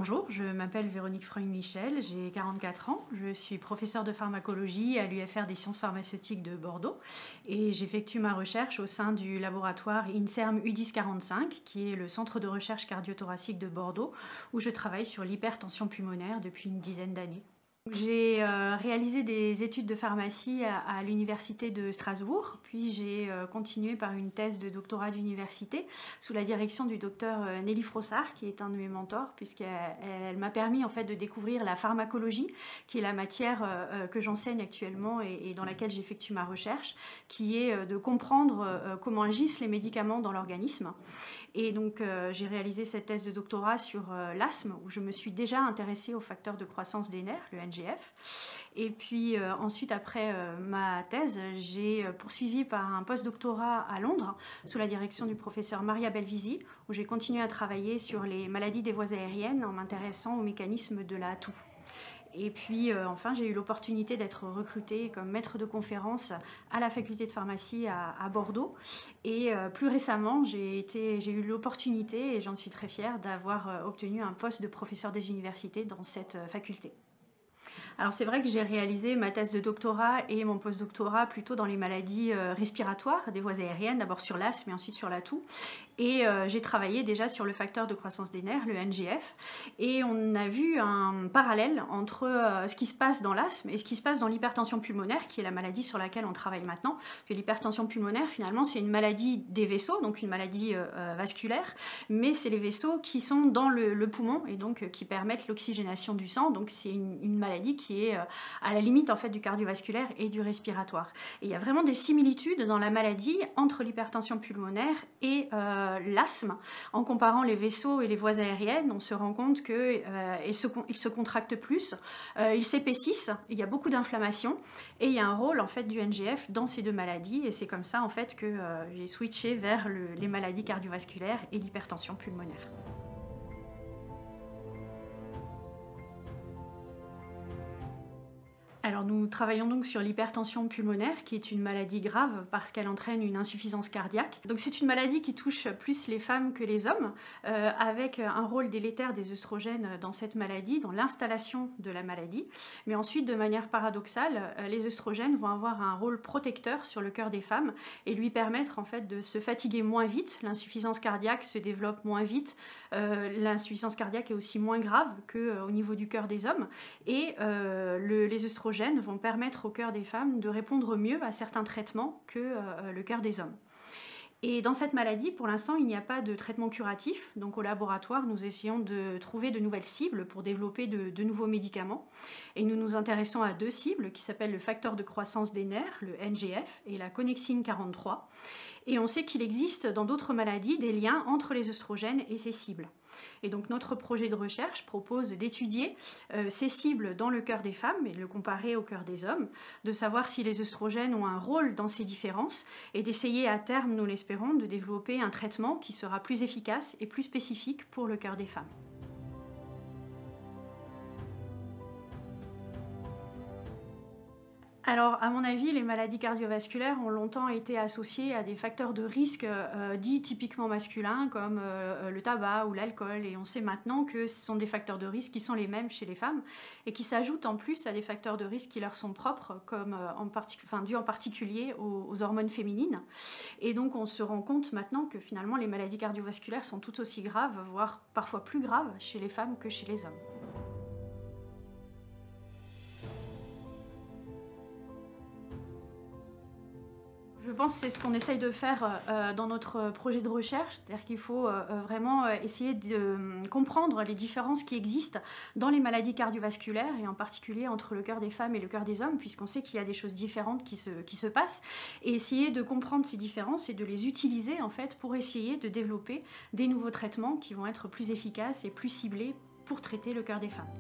Bonjour, je m'appelle Véronique Freund-Michel, j'ai 44 ans, je suis professeure de pharmacologie à l'UFR des sciences pharmaceutiques de Bordeaux et j'effectue ma recherche au sein du laboratoire INSERM U1045 qui est le centre de recherche cardiothoracique de Bordeaux où je travaille sur l'hypertension pulmonaire depuis une dizaine d'années. J'ai réalisé des études de pharmacie à l'université de Strasbourg, puis j'ai continué par une thèse de doctorat d'université sous la direction du docteur Nelly Frossard, qui est un de mes mentors, puisqu'elle m'a permis en fait de découvrir la pharmacologie, qui est la matière que j'enseigne actuellement et dans laquelle j'effectue ma recherche, qui est de comprendre comment agissent les médicaments dans l'organisme. Et donc j'ai réalisé cette thèse de doctorat sur l'asthme, où je me suis déjà intéressée au facteur de croissance des nerfs, le NGF. Et puis ensuite, après ma thèse, j'ai poursuivi par un post-doctorat à Londres, sous la direction du professeur Maria Belvisi, où j'ai continué à travailler sur les maladies des voies aériennes en m'intéressant au mécanisme de la toux. Et puis enfin, j'ai eu l'opportunité d'être recrutée comme maître de conférence à la faculté de pharmacie à Bordeaux. Et plus récemment, j'ai eu l'opportunité, et j'en suis très fière, d'avoir obtenu un poste de professeur des universités dans cette faculté. Alors c'est vrai que j'ai réalisé ma thèse de doctorat et mon post-doctorat plutôt dans les maladies respiratoires des voies aériennes, d'abord sur l'asthme et ensuite sur la toux. Et j'ai travaillé déjà sur le facteur de croissance des nerfs, le NGF, et on a vu un parallèle entre ce qui se passe dans l'asthme et ce qui se passe dans l'hypertension pulmonaire, qui est la maladie sur laquelle on travaille maintenant. Parce que l'hypertension pulmonaire, finalement, c'est une maladie des vaisseaux, donc une maladie vasculaire, mais c'est les vaisseaux qui sont dans le poumon et donc qui permettent l'oxygénation du sang. Donc c'est une maladie qui est à la limite en fait du cardiovasculaire et du respiratoire. Et il y a vraiment des similitudes dans la maladie entre l'hypertension pulmonaire et l'asthme. En comparant les vaisseaux et les voies aériennes, on se rend compte qu'ils se contractent plus, ils s'épaississent, il y a beaucoup d'inflammation et il y a un rôle en fait du NGF dans ces deux maladies, et c'est comme ça en fait que j'ai switché vers les maladies cardiovasculaires et l'hypertension pulmonaire. Alors nous travaillons donc sur l'hypertension pulmonaire, qui est une maladie grave parce qu'elle entraîne une insuffisance cardiaque. Donc c'est une maladie qui touche plus les femmes que les hommes, avec un rôle délétère des œstrogènes dans cette maladie, dans l'installation de la maladie. Mais ensuite, de manière paradoxale, les œstrogènes vont avoir un rôle protecteur sur le cœur des femmes et lui permettre en fait de se fatiguer moins vite. L'insuffisance cardiaque se développe moins vite. L'insuffisance cardiaque est aussi moins grave qu'au niveau du cœur des hommes. Et les œstrogènes vont permettre au cœur des femmes de répondre mieux à certains traitements que le cœur des hommes. Et dans cette maladie, pour l'instant, il n'y a pas de traitement curatif. Donc au laboratoire, nous essayons de trouver de nouvelles cibles pour développer de nouveaux médicaments. Et nous nous intéressons à deux cibles qui s'appellent le facteur de croissance des nerfs, le NGF, et la connexine 43. Et on sait qu'il existe dans d'autres maladies des liens entre les œstrogènes et ces cibles. Et donc notre projet de recherche propose d'étudier ces cibles dans le cœur des femmes et de le comparer au cœur des hommes, de savoir si les œstrogènes ont un rôle dans ces différences et d'essayer à terme, nous l'espérons, de développer un traitement qui sera plus efficace et plus spécifique pour le cœur des femmes. Alors, à mon avis, les maladies cardiovasculaires ont longtemps été associées à des facteurs de risque dits typiquement masculins, comme le tabac ou l'alcool. Et on sait maintenant que ce sont des facteurs de risque qui sont les mêmes chez les femmes et qui s'ajoutent en plus à des facteurs de risque qui leur sont propres, comme dus en particulier aux hormones féminines. Et donc, on se rend compte maintenant que finalement, les maladies cardiovasculaires sont tout aussi graves, voire parfois plus graves chez les femmes que chez les hommes. Je pense que c'est ce qu'on essaye de faire dans notre projet de recherche, c'est-à-dire qu'il faut vraiment essayer de comprendre les différences qui existent dans les maladies cardiovasculaires et en particulier entre le cœur des femmes et le cœur des hommes, puisqu'on sait qu'il y a des choses différentes qui se passent, et essayer de comprendre ces différences et de les utiliser en fait pour essayer de développer des nouveaux traitements qui vont être plus efficaces et plus ciblés pour traiter le cœur des femmes.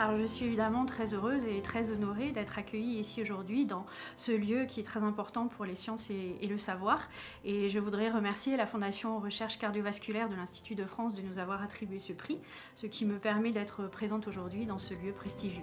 Alors je suis évidemment très heureuse et très honorée d'être accueillie ici aujourd'hui dans ce lieu qui est très important pour les sciences et le savoir. Et je voudrais remercier la Fondation Recherche cardiovasculaire de l'Institut de France de nous avoir attribué ce prix, ce qui me permet d'être présente aujourd'hui dans ce lieu prestigieux.